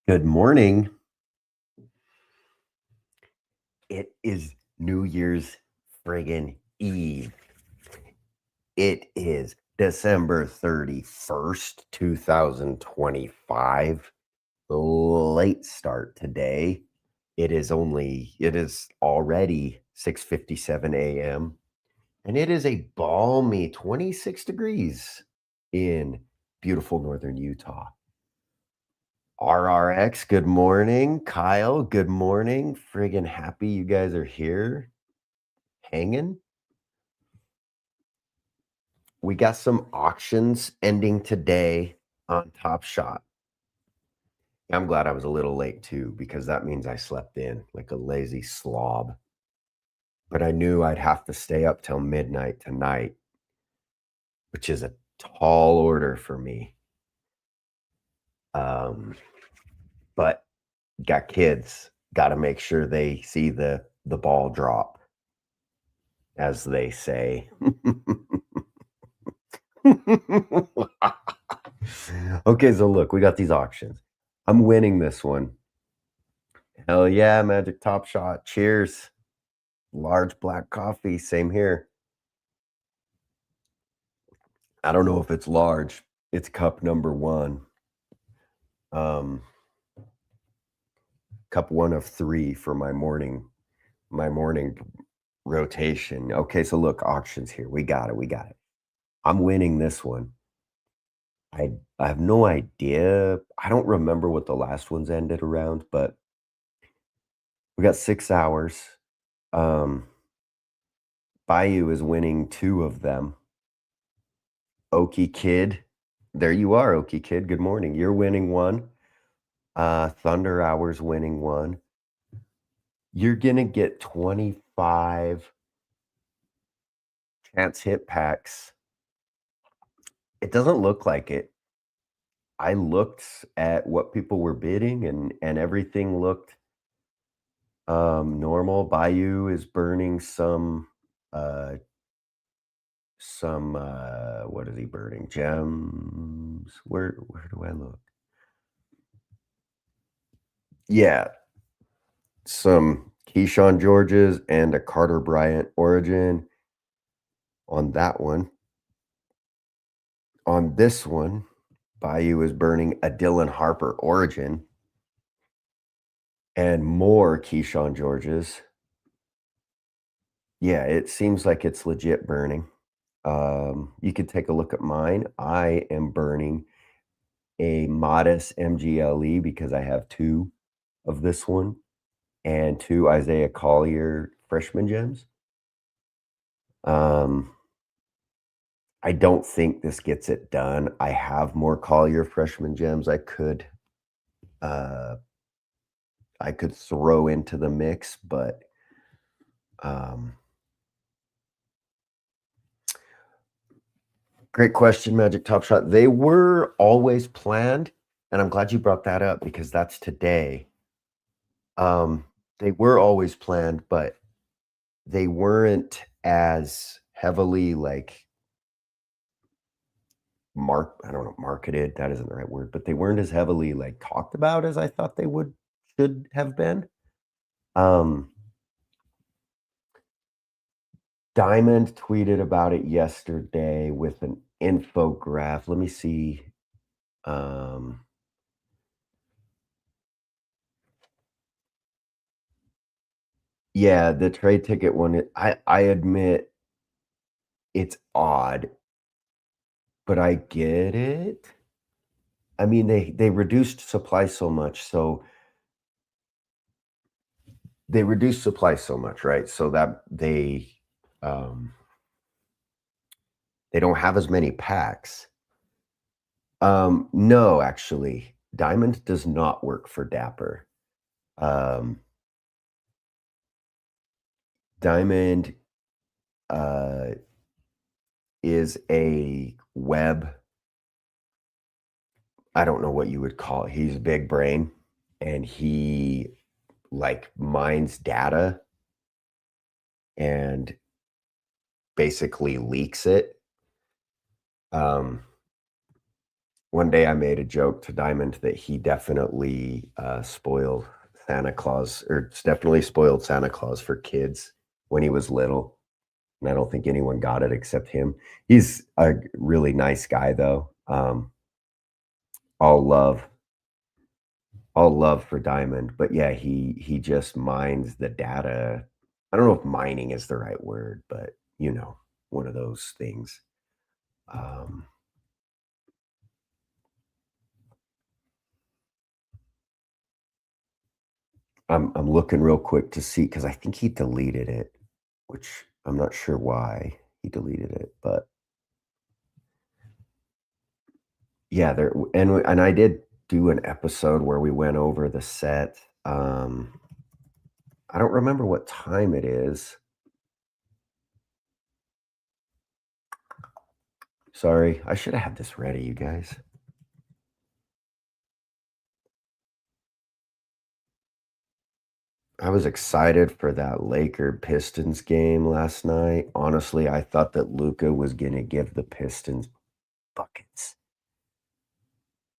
Good morning. It is New Year's friggin' Eve. It is December 31st, 2025. Late start today. It is already 6:57 a.m. and it is a balmy 26 degrees in beautiful northern Utah. RRX, good morning. Kyle, good morning. Friggin' happy you guys are here hanging. We got some auctions ending today on Top Shot. I'm glad I was a little late too, because that means I slept in like a lazy slob. But I knew I'd have to stay up till midnight tonight, which is a tall order for me. Um, but got kids, got to make sure they see the ball drop, as they say. Okay, so look, we got these auctions. I'm winning this one. Hell yeah, Magic Top Shot. Cheers. Large black coffee. Same here. I don't know if it's large. It's cup number one. Um, cup one of three for my morning rotation. Okay, so look, auctions here. We got it. We got it. I'm winning this one. I have no idea. I don't remember what the last ones ended around, but we got 6 hours. Um, Bayou is winning two of them. Okie Kid, there you are, Okie Kid. Good morning. You're winning one. Thunder Hours winning one. You're gonna get 25 chance hit packs. It doesn't look like it. I looked at what people were bidding and everything looked normal. Bayou is burning uh what is he burning? Gems. Where do I look? Yeah, some Keyshawn Georges and a Carter Bryant Origin on that one. On this one, Bayou is burning a Dylan Harper Origin and more Keyshawn Georges. Yeah, it seems like it's legit burning. You could take a look at mine. I am burning a modest MGLE because I have two of this one and two Isaiah Collier freshman gems. I don't think this gets it done. I have more Collier freshman gems uh, I could throw into the mix, but um, great question, Magic Top Shot. They were always planned, and I'm glad you brought that up because that's today. They were always planned, but they weren't as heavily like I don't know, marketed, that isn't the right word, but they weren't as heavily like talked about as I thought they should have been. Um, Diamond tweeted about it yesterday with an infograph. Let me see. Um, yeah, the trade ticket one, I admit it's odd, but I get it. I mean, they reduced supply so much, right? So that um they don't have as many packs. No, actually, Diamond does not work for Dapper. Um, Diamond uh is a web. I don't know what you would call it. He's big brain and he like mines data and basically leaks it. Um, one day I made a joke to Diamond that he definitely, spoiled Santa Claus or definitely spoiled Santa Claus for kids when he was little, and I don't think anyone got it except him. He's a really nice guy, though, all love all love for Diamond, but yeah, he just mines the data. I don't know if mining is the right word, but, one of those things. Um, I'm looking real quick to see because I think he deleted it, which I'm not sure why he deleted it, but yeah, and I did do an episode where we went over the set. I don't remember what time it is. Sorry, I should have had this ready, you guys. I was excited for that Laker Pistons game last night. Honestly, I thought that Luca was gonna give the Pistons buckets,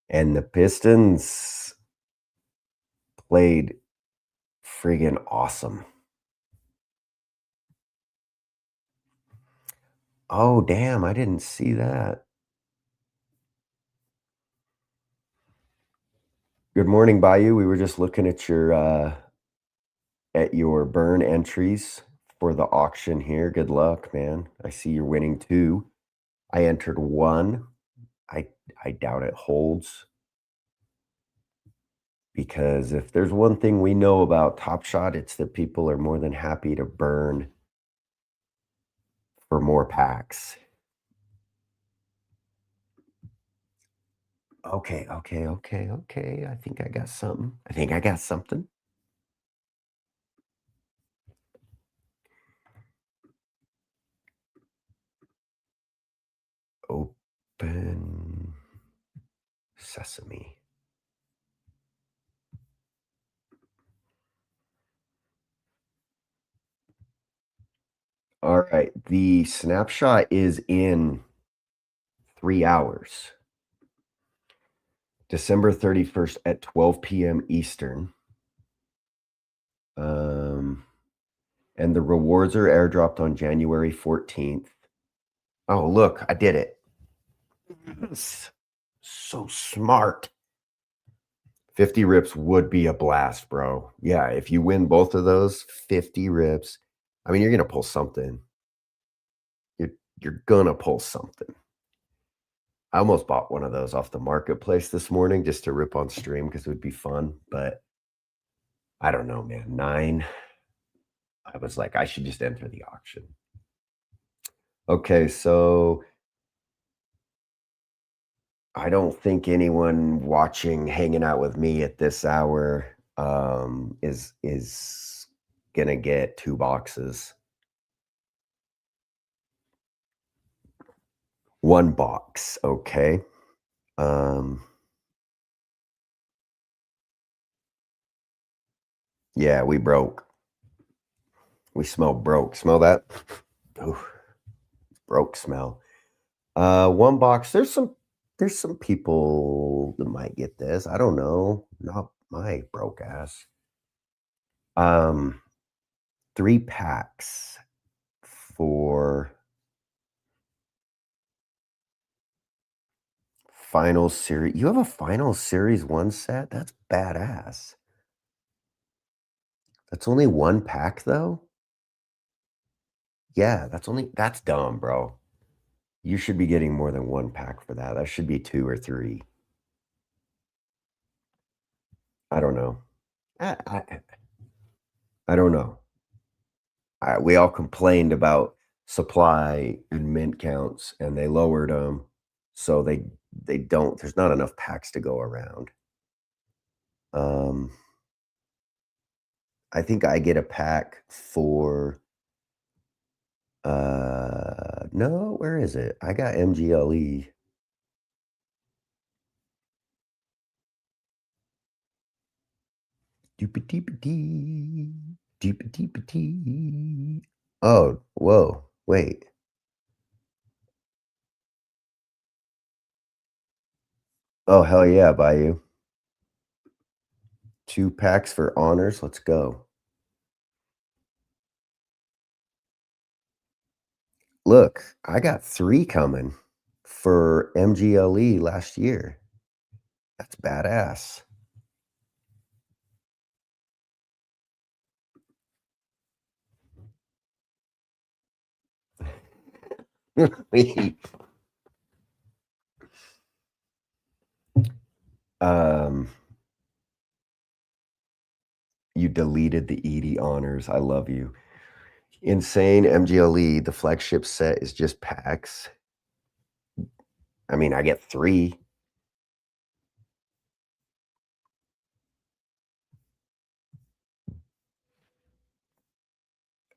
and the Pistons played friggin' awesome. Oh, damn, I didn't see that. Good morning, Bayou. We were just looking at your burn entries for the auction here. Good luck, man. I see you're winning 2. I entered 1. I I doubt it holds because if there's one thing we know about Top Shot, it's that people are more than happy to burn for more packs. Okay, okay, okay, okay. I think I got something. I think I got something. Open sesame. All right. The snapshot is in 3 hours. December 31st at 12 p.m. Eastern. Um, and the rewards are airdropped on January 14th. Oh, look, I did it. So smart. 50 rips would be a blast, bro. Yeah, if you win both of those, 50 rips. I mean, you're gonna pull something. You're you're gonna pull something. I almost bought one of those off the marketplace this morning just to rip on stream because it would be fun, but I don't know, man. 9, I was like, I should just enter the auction. Okay, so I don't think anyone watching, hanging out with me at this hour, is gonna get 2 boxes. 1 box, okay. Um, yeah, we broke. We smell broke. Smell that? Ooh, broke smell. 1 box. There's some people that might get this. I don't know. Not my broke ass. Um, 3 packs for final series. You have a final series 1 set? That's badass. That's only 1 pack though? Yeah, that's dumb, bro. You should be getting more than 1 pack for that. That should be 2 or 3. I don't know. I don't know. We all complained about supply and mint counts, and they lowered them, so they don't there's not enough packs to go around. Um, I think I get a pack for, no, where is it? I got MGLE. Doopity-dee, doopity-dee. Oh, whoa, wait. Oh, hell yeah, Bayou. 2 packs for honors, let's go. Look, I got 3 coming for MGLE last year. That's badass. Um, you deleted the Edie honors, I love you. Insane MGLE, the flagship set is just packs. I mean, I get 3.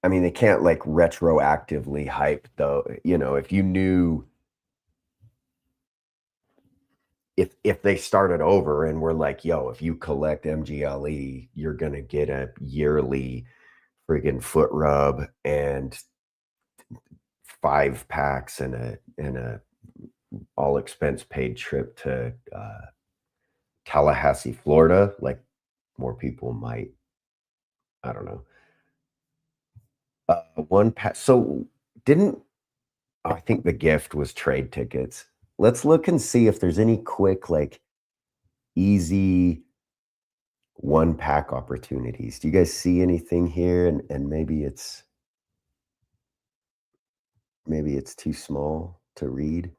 I mean, they can't, like, retroactively hype though, if you knew if they started over and were like, "Yo, if you collect MGLE, you're gonna get a yearly friggin' foot rub and 5 packs and a all expense paid trip to, Tallahassee, Florida," like, more people might, I don't know. 1 pack so didn't I think the gift was trade tickets. Let's look and see if there's any quick, like, easy 1 pack opportunities. Do you guys see anything here? And maybe it's too small to read.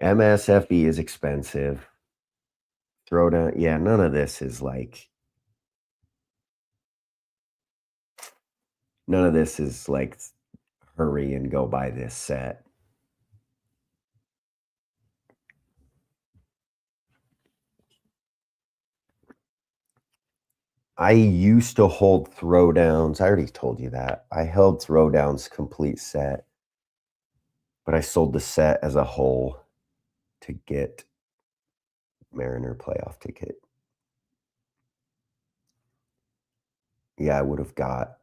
MSFE is expensive. Throwdown, yeah, none of this is like hurry and go buy this set. I used to hold throwdowns. I already told you that. I held throwdowns complete set, but I sold the set as a whole to get Mariner playoff ticket. Yeah, I would have got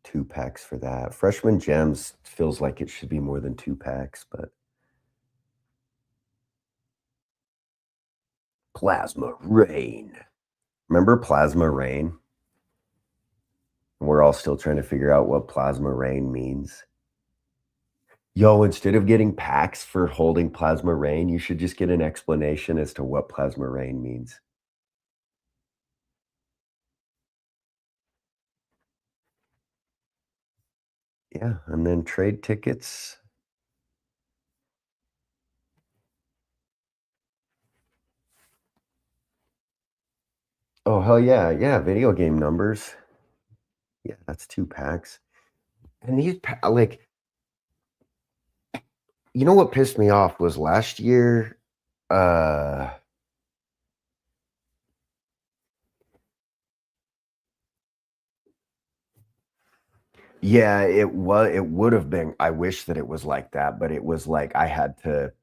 2 packs for that. Freshman Gems feels like it should be more than 2 packs, but Plasma Rain. Remember Plasma Rain? We're all still trying to figure out what Plasma Rain means. Yo, instead of getting packs for holding Plasma Rain, you should just get an explanation as to what Plasma Rain means. Yeah, and then trade tickets. Oh, hell yeah, yeah, video game numbers. Yeah, that's 2 packs. And like, you know what pissed me off was last year, uh yeah, it would have been. I wish that it was like that, but it was like I had to,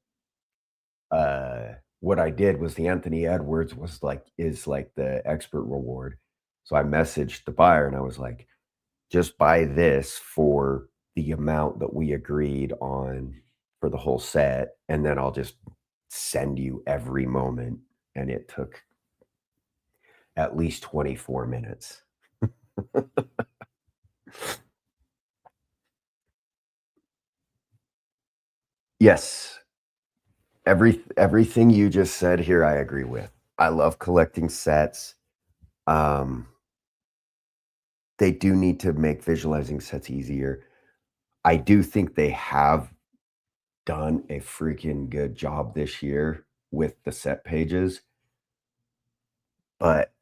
what I did was the Anthony Edwards is like the expert reward. So I messaged the buyer and I was like, "Just buy this for the amount that we agreed on for the whole set, and then I'll just send you every moment." And it took at least 24 minutes. Yes, everything you just said here, I agree with. I love collecting sets. Um, they do need to make visualizing sets easier. I do think they have done a freaking good job this year with the set pages, but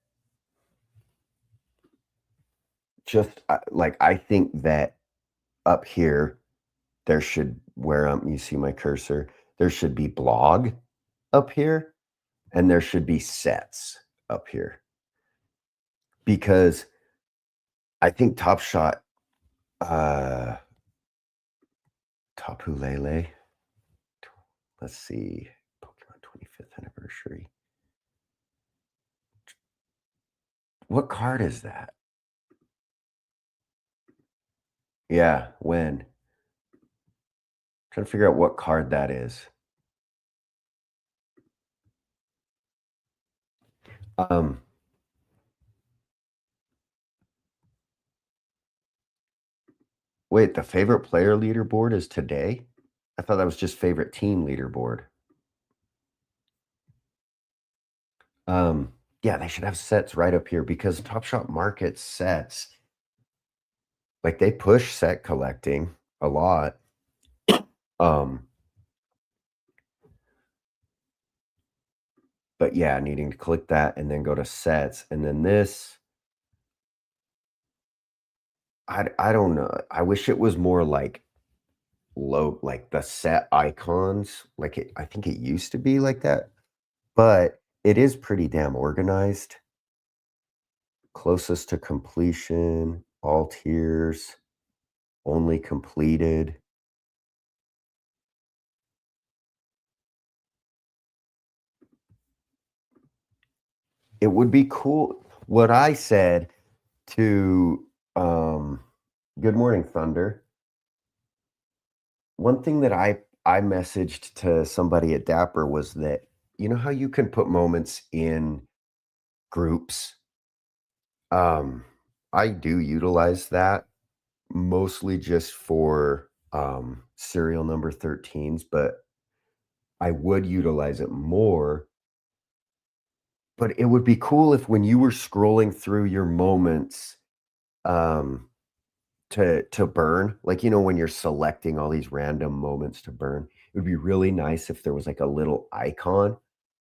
just, like, I think that up here, there should where, you see my cursor, there should be blog up here, and there should be sets up here, because I think Top Shot, uh, Tapu Lele, let's see, Pokemon 25th anniversary. What card is that? Yeah, when? Trying to figure out what card that is. Um, wait, the favorite player leaderboard is today? I thought that was just favorite team leaderboard. Um, yeah, they should have sets right up here because Top Shop markets sets. Like, they push set collecting a lot. Um, but yeah, needing to click that and then go to sets, and then this, I don't know. I wish it was more like like the set icons, like I think it used to be like that, but it is pretty damn organized. Closest to completion, all tiers, only completed. It would be cool. What I said to, Good Morning Thunder, one thing that I messaged to somebody at Dapper was that, you know how you can put moments in groups? Um, I do utilize that mostly just for, serial number 13s, but I would utilize it more. But it would be cool if when you were scrolling through your moments, um, to burn, like, when you're selecting all these random moments to burn, it would be really nice if there was, like, a little icon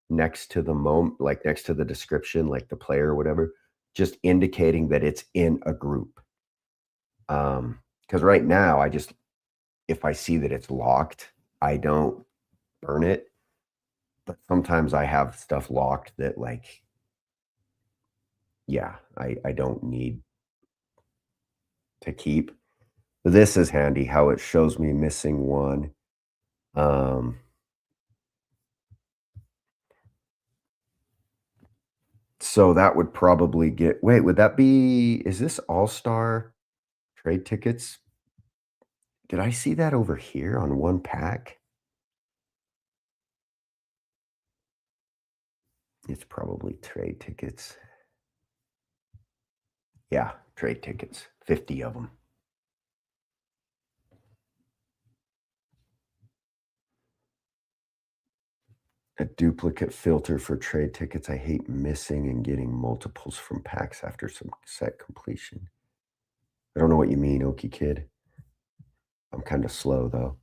next to the like, next to the description, like, the player or whatever, just indicating that it's in a group. Because right now, I just if I see that it's locked, I don't burn it, but sometimes I have stuff locked that, like, yeah, I don't need to keep. This is handy how it shows me missing one. Um, so that would probably would that be is this All-Star trade tickets? Did I see that over here on one pack? It's probably trade tickets. Yeah, trade tickets, 50 of them. A duplicate filter for trade tickets. I hate missing and getting multiples from packs after some set completion. I don't know what you mean, Okie Kid. I'm kinda slow, though.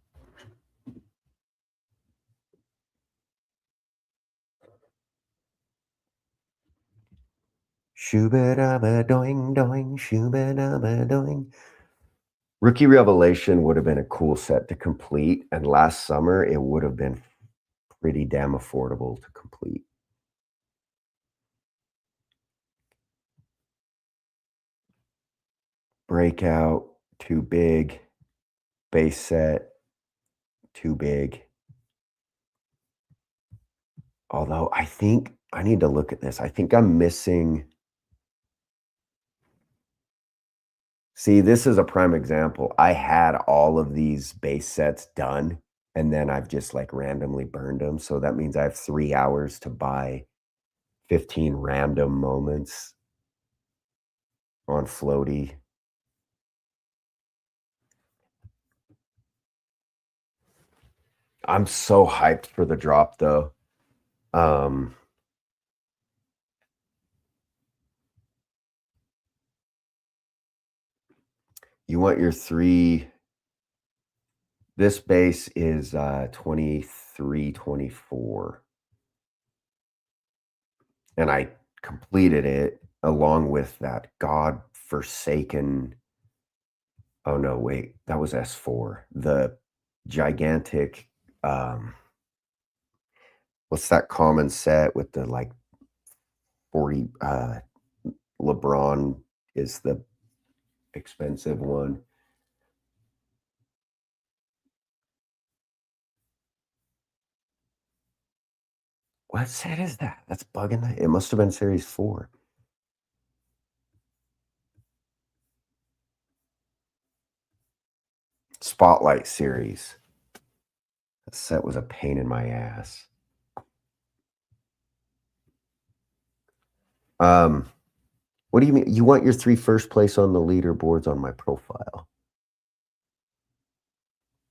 Shoo-ba-da-ba doing, shoo-ba-da-ba doing. Rookie Revelation would have been a cool set to complete, and last summer, it would have been pretty damn affordable to complete. Breakout, too big. Base set, too big. Although, I think I need to look at this. I think I'm missing. See, this is a prime example. I had all of these base sets done, and then I've just, like, randomly burned them, so that means I have 3 hours to buy 15 random moments on floaty. I'm so hyped for the drop, though. Um, you want your 3 this base is, 2324, and I completed it along with that god-forsaken. Oh, no, wait, that was S4. The gigantic, um, what's that common set with the, like, 40, LeBron is the expensive one. What set is that? That's bugging the it must have been series 4. Spotlight series. That set was a pain in my ass. Um, what do you mean? You want your 3 first place on the leaderboards on my profile?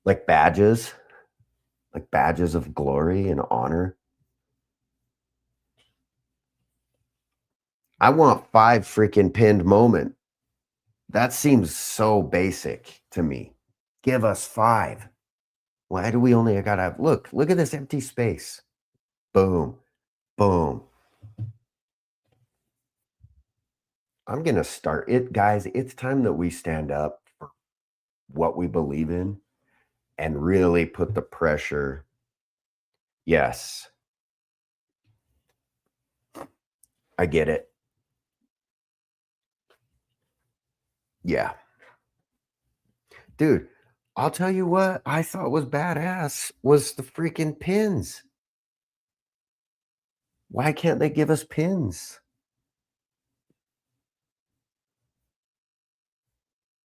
Like badges? Like badges of glory and honor? I want 5 freaking pinned moment. That seems so basic to me. Give us 5. Why do we only gotta have look at this empty space. Boom, boom. I'm gonna start it, guys. It's time that we stand up for what we believe in and really put the pressure. Yes, I get it. Yeah. Dude, I'll tell you what I thought was badass was the freaking pins. Why can't they give us pins?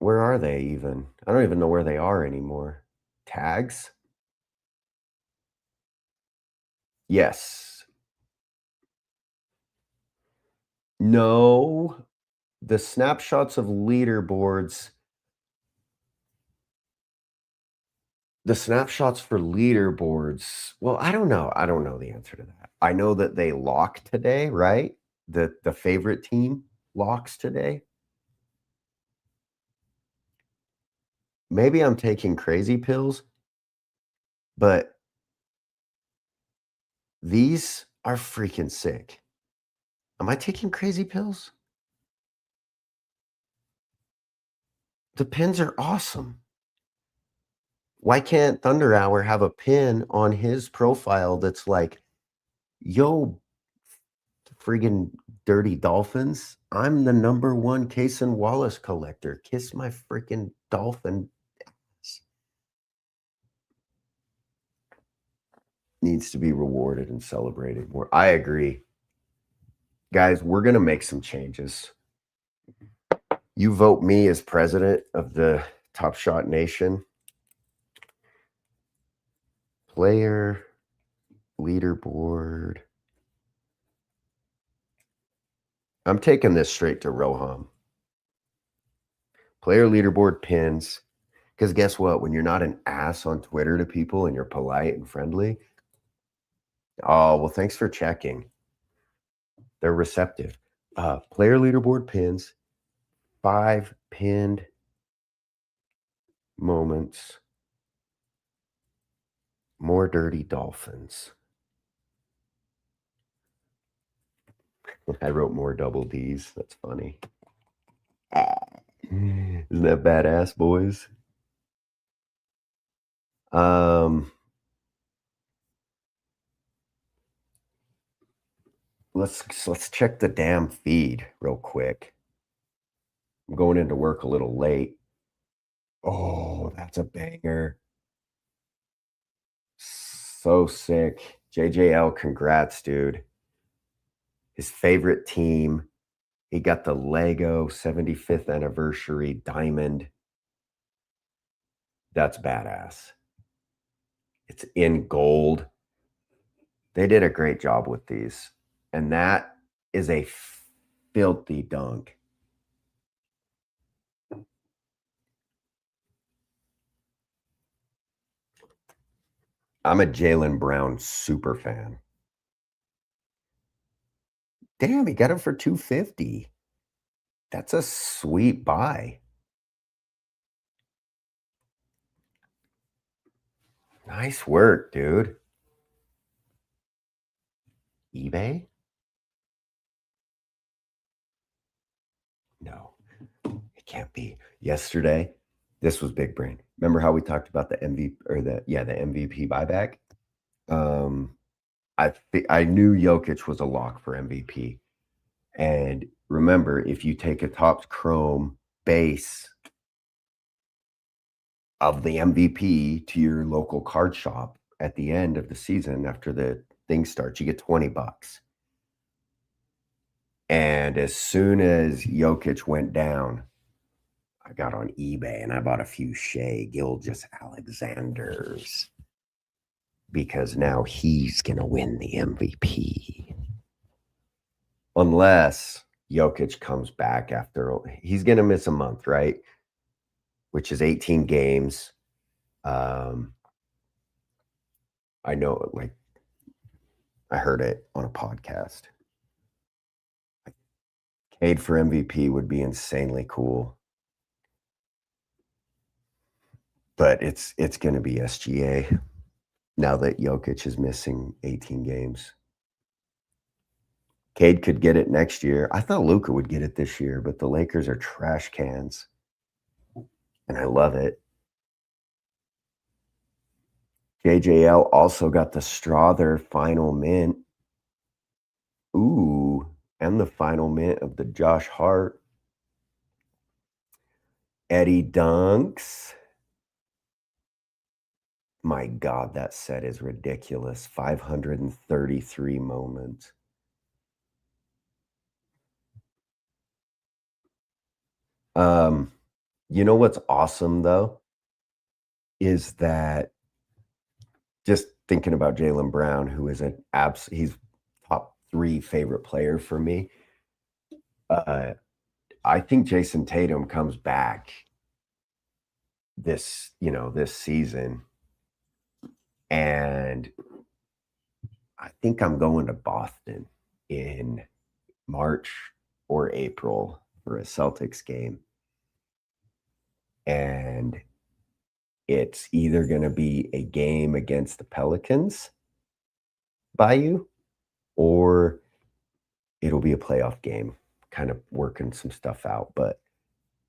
Where are they even? I don't even know where they are anymore. Tags? Yes. No. The snapshots of leaderboards, the snapshots for leaderboards, well, I don't know. I don't know the answer to that. I know that they lock today, right? The favorite team locks today. Maybe I'm taking crazy pills, but these are freaking sick. Am I taking crazy pills? The pins are awesome. Why can't Thunder Hour have a pin on his profile that's like, yo, friggin' dirty dolphins? I'm the number one Case and Wallace collector. Kiss my freaking dolphin ass. Needs to be rewarded and celebrated more. I agree. Guys, we're gonna make some changes. You vote me as president of the Top Shot Nation. Player leaderboard. I'm taking this straight to Roham. Player leaderboard pins. Because guess what? When you're not an ass on Twitter to people and you're polite and friendly, oh, well, thanks for checking. They're receptive. Player leaderboard pins, 5 pinned moments, more dirty dolphins. I wrote more double D's. That's funny. Isn't that badass, boys? Um, let's check the damn feed real quick. I'm going into work a little late. Oh, that's a banger. So sick. JJL, congrats, dude. His favorite team. He got the Lego 75th anniversary diamond. That's badass. It's in gold. They did a great job with these. And that is a filthy dunk. I'm a Jaylen Brown super fan. Damn, he got him for 250. That's a sweet buy. Nice work, dude. eBay? No, it can't be. Yesterday, this was big brain. Remember how we talked about the MVP or the MVP buyback? Um, I knew Jokic was a lock for MVP. And remember, if you take a Topps Chrome base of the MVP to your local card shop at the end of the season after the thing starts, you get $20. And as soon as Jokic went down, I got on eBay and I bought a few Shea Gilgeous Alexanders because now he's going to win the MVP. unless Jokic comes back after he's gonna miss a month, right? Which is 18 games. Um, I know, like, I heard it on a podcast. Cade for MVP would be insanely cool, but it's gonna be SGA now that Jokic is missing 18 games. Cade could get it next year. I thought Luka would get it this year, but the Lakers are trash cans, and I love it. JJL also got the Strother final mint. Ooh, and the final mint of the Josh Hart. Eddie Dunks. My god, that set is ridiculous. 533 moments. Um, you know what's awesome though? Is that just thinking about Jaylen Brown, who is an he's top 3 favorite player for me. Uh, I think Jason Tatum comes back this season, and I think I'm going to Boston in March or April for a Celtics game, and it's either gonna be a game against the Pelicans by you, or it'll be a playoff game, kind of working some stuff out, but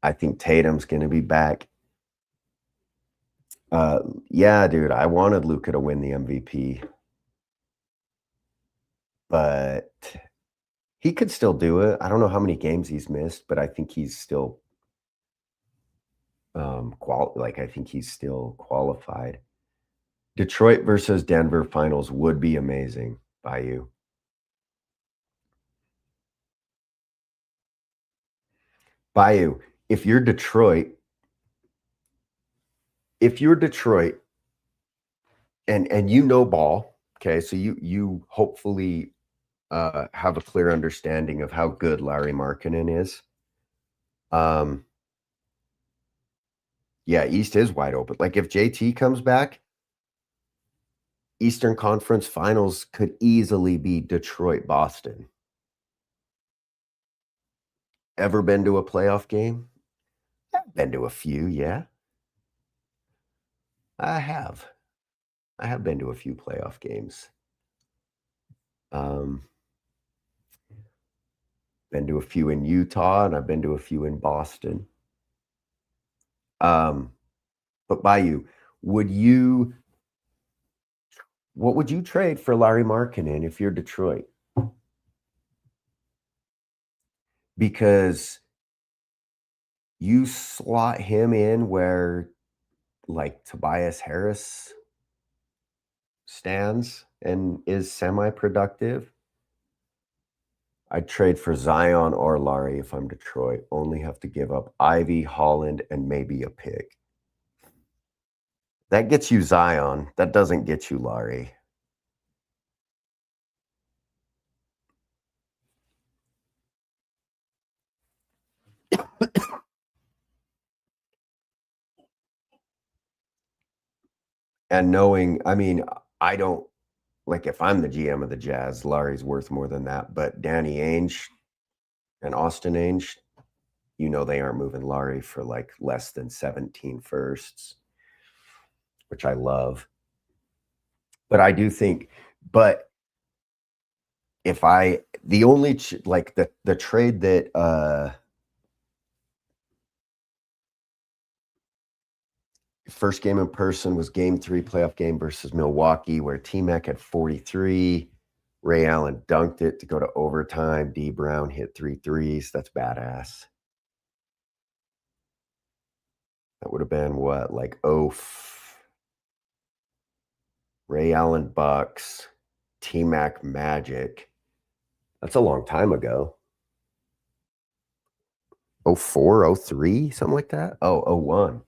I think Tatum's gonna be back. Uh, yeah, dude, I wanted Luka to win the MVP, but he could still do it. I don't know how many games he's missed, but I think he's still, I think he's still qualified. Detroit versus Denver finals would be amazing by you. By you, if you're Detroit if you're Detroit and you know ball, okay, so you hopefully, have a clear understanding of how good Larry Markkinen is. Um, yeah, East is wide open. Like, if JT comes back, Eastern Conference Finals could easily be Detroit-Boston. Ever been to a playoff game? I've been to a few, yeah. I have. I have been to a few playoff games. Um, been to a few in Utah, and I've been to a few in Boston. Um, but by you, would you what would you trade for Larry Markkinen if you're Detroit? Because you slot him in where, like, Tobias Harris stands and is semi-productive. I'd trade for Zion or Larry if I'm Detroit. Only have to give up Ivy, Holland, and maybe a pick. That gets you Zion. That doesn't get you Larry. And knowing, I mean, I don't like if I'm the GM of the Jazz, Larry's worth more than that. But Danny Ainge and Austin Ainge, they aren't moving Larry for like less than 17 firsts, which I love. But I do think, but if I, the only, like the trade that, first game in person was game 3 playoff game versus Milwaukee, where T-Mac had 43. Ray Allen dunked it to go to overtime. D Brown hit 3 threes. That's badass. That would have been what, like, Ray Allen Bucks, T-Mac Magic. That's a long time ago. Oh 04, oh 03, something like that? Oh, oh 01.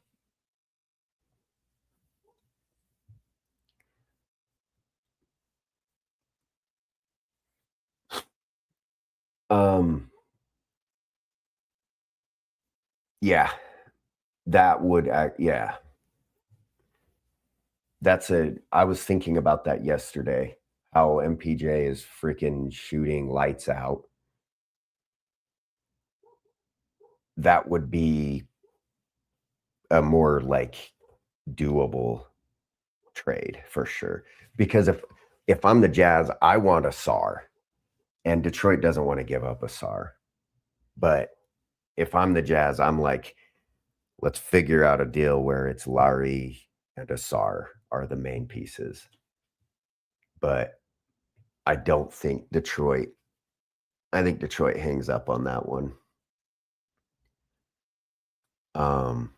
Um, yeah, that would act yeah. I was thinking about that yesterday, how MPJ is freaking shooting lights out. That would be a more, like, doable trade for sure. Because if I'm the Jazz, I want a SAR, and Detroit doesn't wanna give up a SAR. But if I'm the Jazz, I'm like, "Let's figure out a deal where it's Larry and a SAR are the main pieces." But I don't think Detroit I think Detroit hangs up on that one. Um,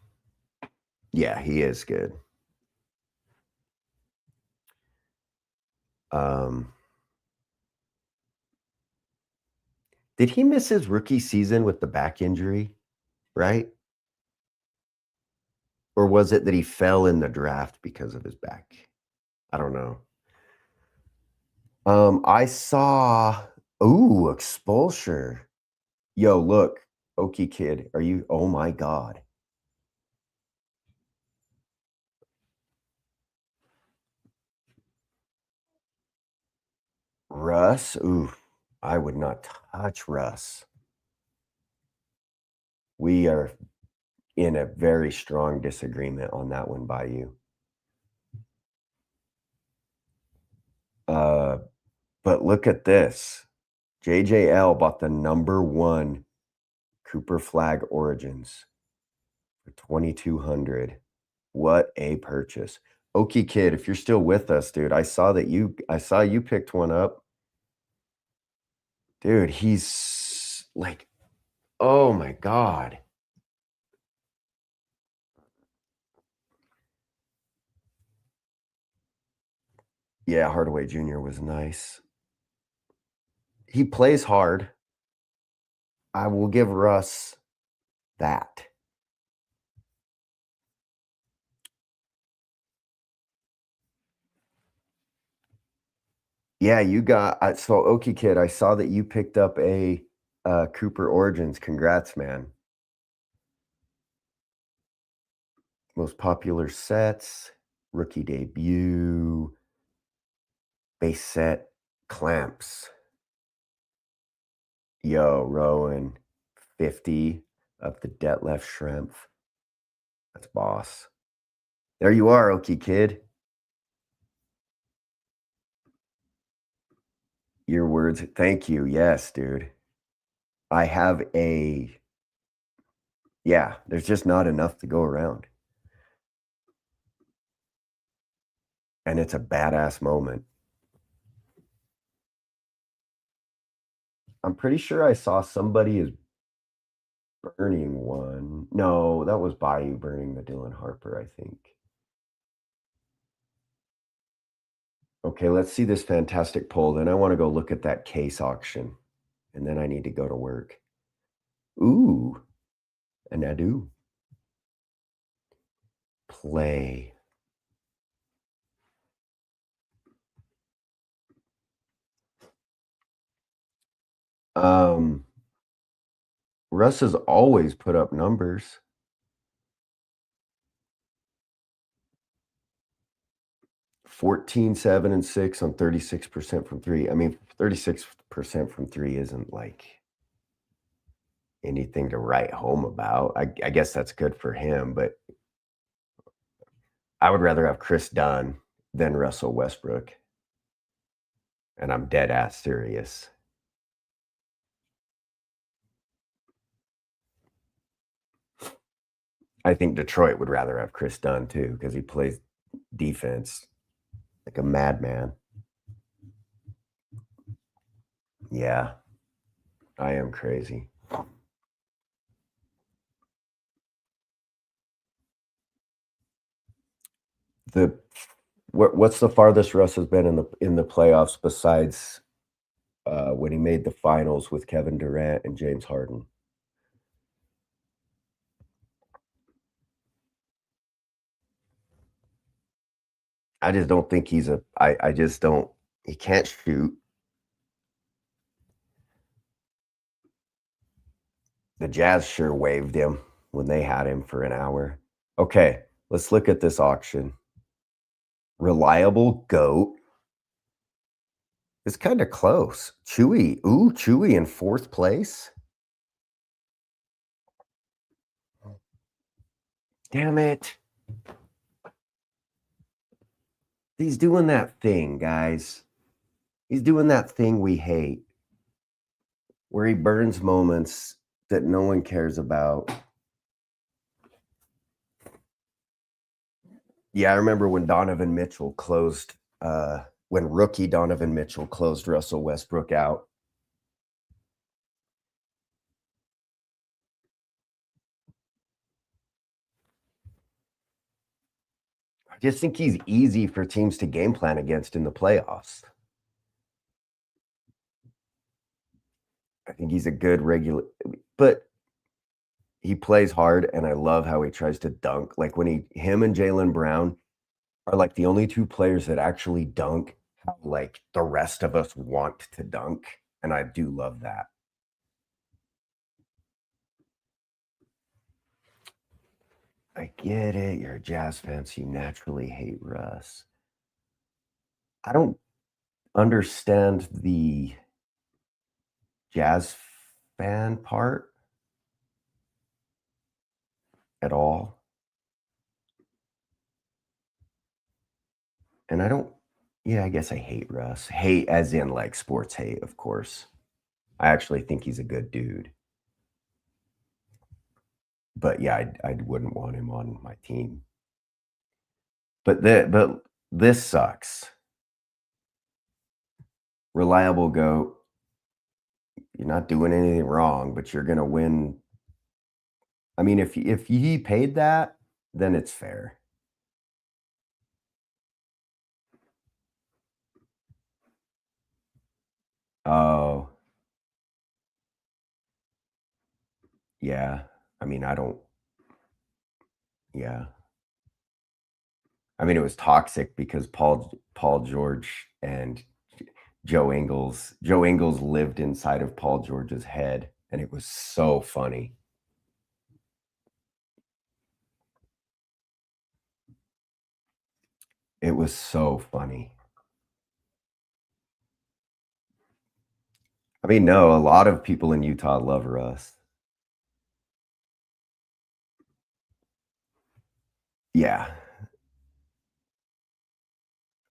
yeah, he is good. Um, did he miss his rookie season with the back injury, right? Or was it that he fell in the draft because of his back? I don't know. I saw ooh, Expulsure. Yo, look, Okie kid, are you oh my god. Russ? Ooh, I would not touch Russ. We are in a very strong disagreement on that one by you. Uh, but look at this. JJL bought the number 1 Cooper Flag Origins for 2,200. What a purchase. Okie kid, if you're still with us, dude, I saw you picked one up. Dude, he's like, oh my god. Yeah, Hardaway Jr. was nice. He plays hard. I will give Russ that. Yeah, you got so Okie kid, I saw that you picked up a Cooper Origins. Congrats, man. Most popular sets, rookie debut, base set, clamps. Yo, Rowan, 50 of the Detlef Schrempf. That's boss. There you are, Okie kid. Your words. Thank you. Yes, dude. I have a yeah, there's just not enough to go around. And it's a badass moment. I'm pretty sure I saw somebody is burning one. No, that was Bayou burning the Dylan Harper, I think. Okay, let's see this fantastic poll. Then I want to go look at that case auction. And then I need to go to work. Ooh, and I do. Play. Um, Russ has always put up numbers. 14, 7, and 6 on 36% from three. I mean, 36% from three isn't like anything to write home about. I guess that's good for him, but I would rather have Chris Dunn than Russell Westbrook. And I'm dead ass serious. I think Detroit would rather have Chris Dunn too, because he plays defense like a madman. Yeah, I am crazy. The what's the farthest Russ has been in the playoffs besides when he made the finals with Kevin Durant and James Harden? I just don't think he's a. I just don't. He can't shoot. The Jazz sure waived him when they had him for an hour. Okay, let's look at this auction. Reliable GOAT is kinda close. Chewy, ooh, Chewy in 4th place? Damn it. He's doing that thing, guys. He's doing that thing we hate, where he burns moments that no one cares about. Yeah, I remember when Donovan Mitchell closed, when rookie Donovan Mitchell closed Russell Westbrook out. I just think he's easy for teams to game plan against in the playoffs. I think he's a good regular, but he plays hard, and I love how he tries to dunk. Like when him and Jaylen Brown are like the only 2 players that actually dunk how like the rest of us want to dunk, and I do love that. I get it. You're a Jazz fan, so you naturally hate Russ. I don't understand the Jazz fan part at all. And I don't, yeah, I guess I hate Russ. Hate as in like sports hate, of course. I actually think he's a good dude. But yeah, I wouldn't want him on my team. But this sucks. Reliable GOAT. You're not doing anything wrong, but you're gonna win. I mean, if he paid that, then it's fair. Oh, yeah. I mean, I don't, yeah. I mean, it was toxic because Paul George and Joe Ingles lived inside of Paul George's head, and it was so funny. It was so funny. I mean, no, a lot of people in Utah love Russ. Yeah,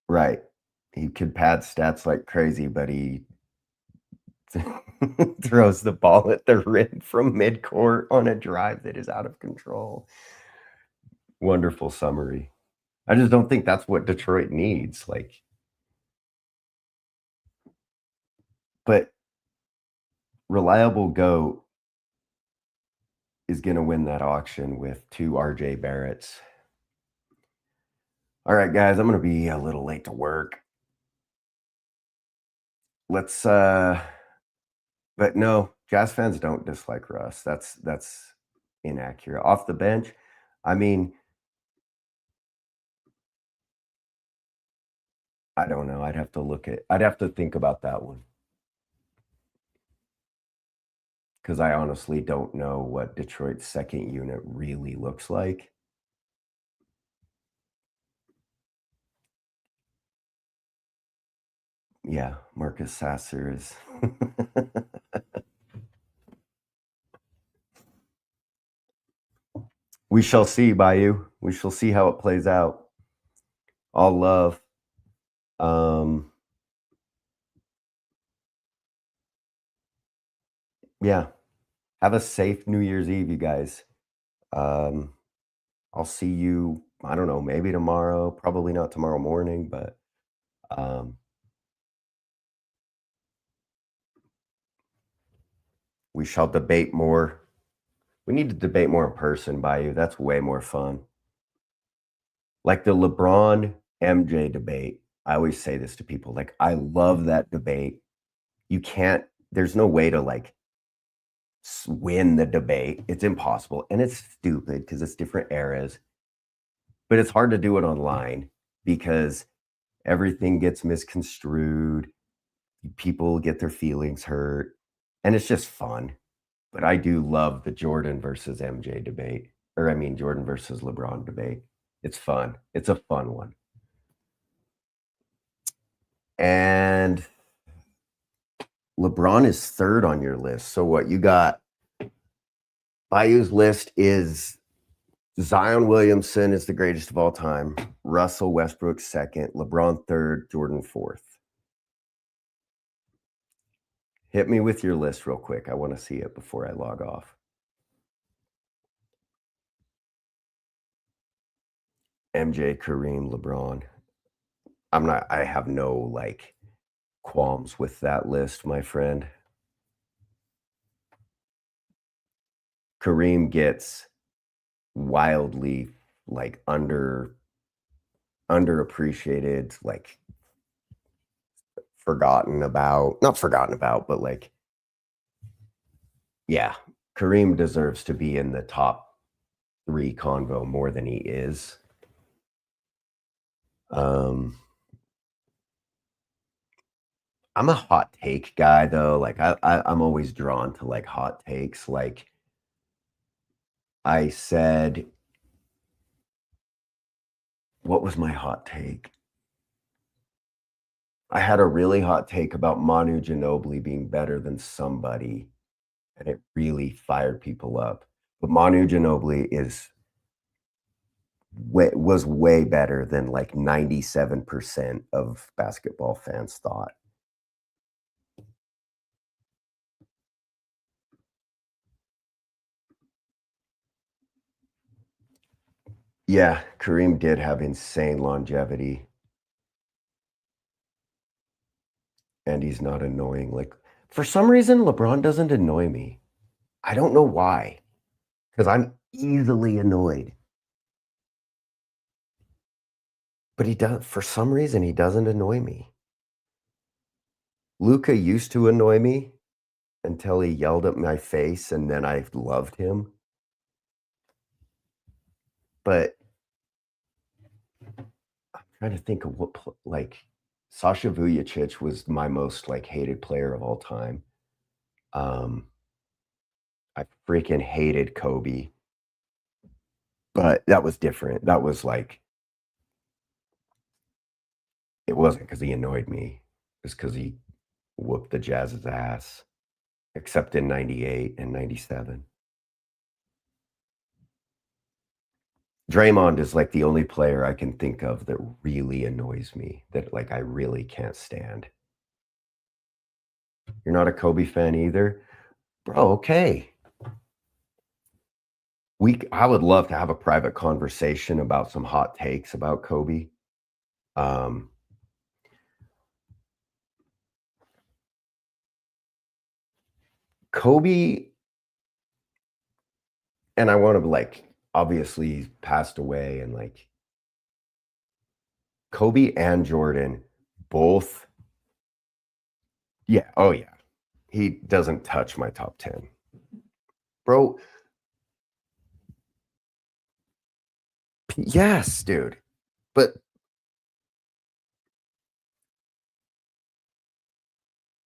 right. He could pad stats like crazy, but he throws the ball at the rim from midcourt on a drive that is out of control. Wonderful summary. I just don't think that's what Detroit needs, like, but reliable GOAT is gonna win that auction with 2 RJ Barretts. Alright, guys, I'm gonna be a little late to work. Let's, but no, Jazz fans don't dislike Russ. That's inaccurate. Off the bench, I mean, I don't know. I'd have to think about that one because I honestly don't know what Detroit's second unit really looks like. Yeah, Marcus Sasser is we shall see, Bayou. We shall see how it plays out. All love. Um, yeah. Have a safe New Year's Eve, you guys. Um, I'll see you, I don't know, maybe tomorrow, probably not tomorrow morning, but um, we shall debate more. We need to debate more in person, Bayou. That's way more fun. Like the LeBron MJ debate. I always say this to people. Like, I love that debate. You can't, there's no way to like win the debate. It's impossible. And it's stupid because it's different eras, but it's hard to do it online because everything gets misconstrued. People get their feelings hurt, and it's just fun. But I do love the Jordan versus MJ debate, or I mean Jordan versus LeBron debate. It's fun. It's a fun one. And LeBron is third on your list. So what you got? Bayou's list is Zion Williamson is the greatest of all time. Russell Westbrook second. LeBron third. Jordan fourth. Hit me with your list real quick. I want to see it before I log off. MJ, Kareem, LeBron. I have no like qualms with that list, my friend. Kareem gets wildly like underappreciated, like not forgotten about, but like, yeah, Kareem deserves to be in the top 3 convo more than he is. I'm a hot take guy though. Like I'm always drawn to like hot takes. Like I said, what was my hot take? I had a really hot take about Manu Ginobili being better than somebody, and it really fired people up. But Manu Ginobili was way better than like 97% of basketball fans thought. Yeah, Kareem did have insane longevity, and he's not annoying. Like, for some reason, LeBron doesn't annoy me. I don't know why, because I'm easily annoyed. But he does, for some reason, he doesn't annoy me. Luca used to annoy me until he yelled at my face, and then I loved him. But I'm trying to think of like Sasha Vujacic was my most like hated player of all time. I freaking hated Kobe, but that was different. That was like it wasn't because he annoyed me. It's because he whooped the Jazz's ass, except in 98 and 97. Draymond is like the only player I can think of that really annoys me, that like I really can't stand. You're not a Kobe fan either? Bro, okay. I would love to have a private conversation about some hot takes about Kobe. Um, Kobe, and I want to like obviously he's passed away, and like Kobe and Jordan both, yeah, oh yeah. He doesn't touch my top 10. Bro, yes, dude. But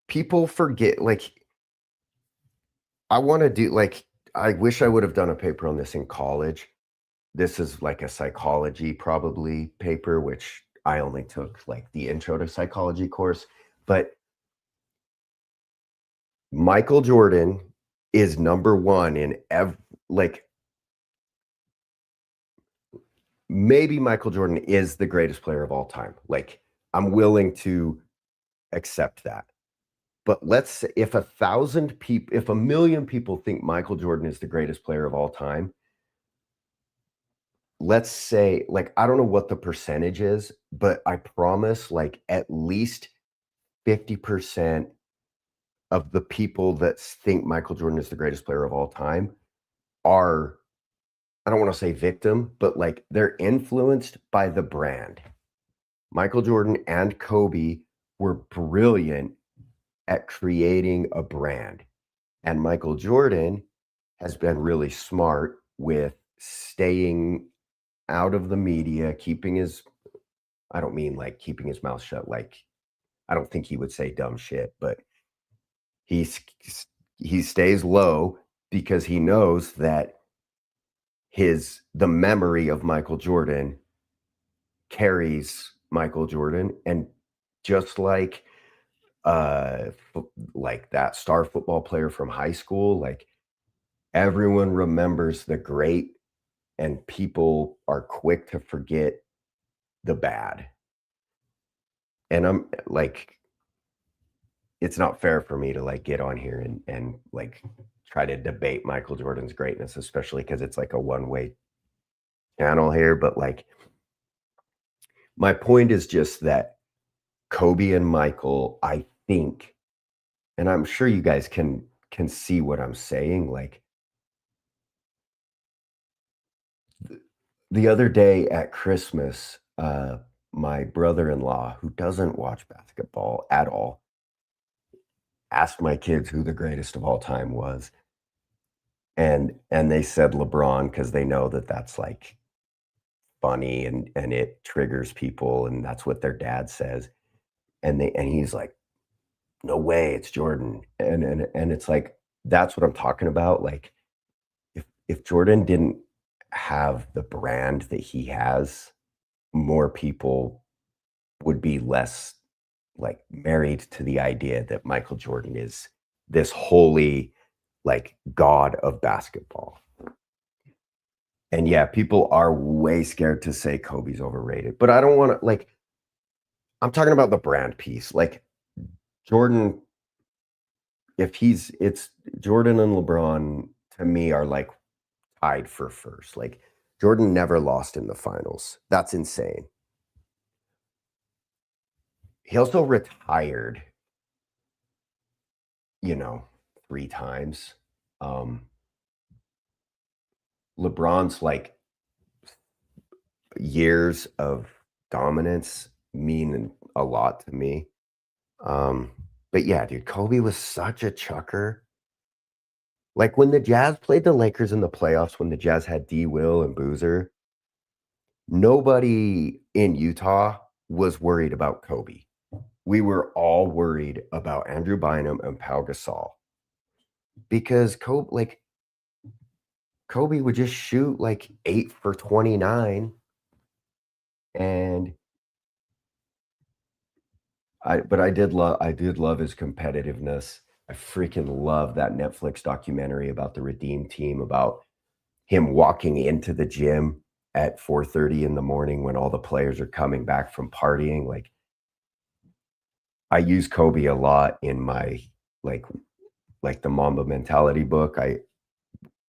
people forget, like, I want to do, like, I wish I would have done a paper on this in college. This is like a psychology probably paper, which I only took like the intro to psychology course. But Michael Jordan is number one in like maybe Michael Jordan is the greatest player of all time. Like I'm willing to accept that. But let's say if 1,000 people, if 1,000,000 people think Michael Jordan is the greatest player of all time, let's say, like, I don't know what the percentage is, but I promise, like, at least 50% of the people that think Michael Jordan is the greatest player of all time are, I don't want to say victim, but like they're influenced by the brand. Michael Jordan and Kobe were brilliant at creating a brand. And Michael Jordan has been really smart with staying out of the media, keeping his, I don't mean like keeping his mouth shut. Like, I don't think he would say dumb shit, but he's, he stays low because he knows that the memory of Michael Jordan carries Michael Jordan, and just like that star football player from high school, like, everyone remembers the great, and people are quick to forget the bad, and I'm like, it's not fair for me to, like, get on here and, like, try to debate Michael Jordan's greatness, especially because it's, like, a one-way channel here, but, like, my point is just that Kobe and Michael, I think, and I'm sure you guys can see what I'm saying, like, the other day at Christmas, my brother-in-law, who doesn't watch basketball at all, asked my kids who the greatest of all time was, and they said LeBron because they know that that's, like, funny and it triggers people, and that's what their dad says, and he's like, "No way, it's Jordan," and it's like, that's what I'm talking about, like, if Jordan didn't have the brand that he has, more people would be less, like, married to the idea that Michael Jordan is this holy, like, god of basketball. And yeah, people are way scared to say Kobe's overrated, but I don't wanna like, I'm talking about the brand piece, like, Jordan, if he's it's Jordan and LeBron to me are, like, tied for first, like, Jordan never lost in the finals. That's insane. He also retired, you know, 3 times. Um, LeBron's, like, years of dominance mean a lot to me. Um, but yeah, dude, Kobe was such a chucker. Like, when the Jazz played the Lakers in the playoffs, when the Jazz had D. Will and Boozer, nobody in Utah was worried about Kobe. We were all worried about Andrew Bynum and Pau Gasol because Kobe would just shoot, like, 8 for 29, and I did love his competitiveness. I freaking love that Netflix documentary about the Redeem Team, about him walking into the gym at 4:30 in the morning when all the players are coming back from partying, like, I use Kobe a lot in my, like the Mamba Mentality book, I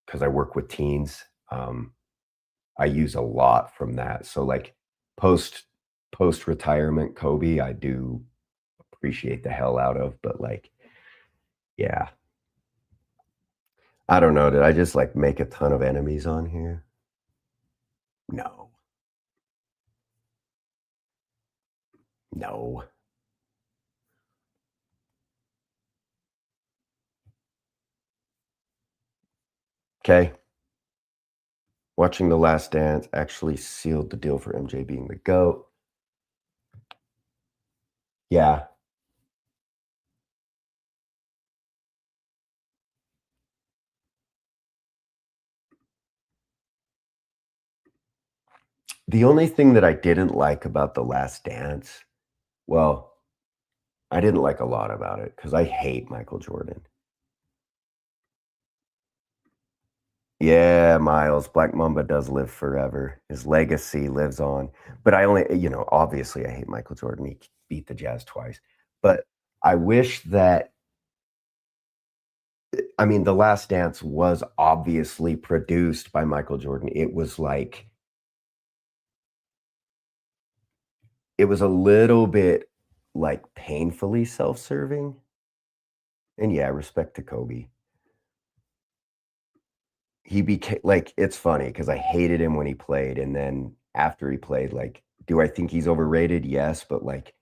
because I work with teens, I use a lot from that, so, like, post post-retirement Kobe, I do appreciate the hell out of, but, like, yeah. I don't know, did I just, like, make a ton of enemies on here? No. No. 'Kay. Watching The Last Dance actually sealed the deal for MJ being the GOAT. Yeah. The only thing that I didn't like about The Last Dance, well, I didn't like a lot about it because I hate Michael Jordan. Yeah, Miles, Black Mamba does live forever. His legacy lives on. But I only obviously, I hate Michael Jordan. He beat the Jazz twice. But I wish that I mean, The Last Dance was obviously produced by Michael Jordan. It was a little bit, like, painfully self-serving. And yeah, respect to Kobe. He became like, it's funny because I hated him when he played, and then after he played, like, do I think he's overrated? Yes, but, like,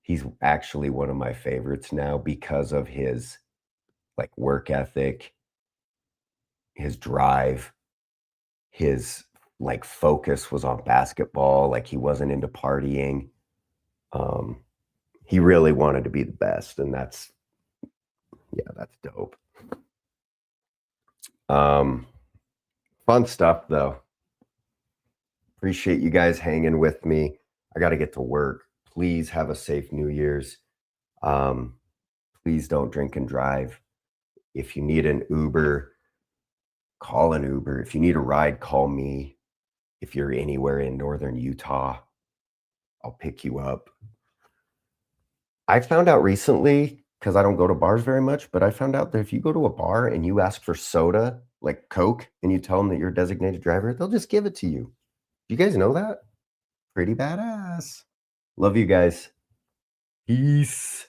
he's actually one of my favorites now because of his, like, work ethic, his drive, his, like, focus was on basketball, like, he wasn't into partying. Um, he really wanted to be the best, and that's yeah, that's dope. Um, Fun stuff though. Appreciate you guys hanging with me. I got to get to work. Please have a safe New Year's. Um, please don't drink and drive. If you need an Uber, call an Uber. If you need a ride, call me. If you're anywhere in northern Utah, I'll pick you up. I found out recently, because I don't go to bars very much, but I found out that if you go to a bar and you ask for soda, like Coke, and you tell them that you're a designated driver, they'll just give it to you. You guys know that? Pretty badass. Love you guys. Peace.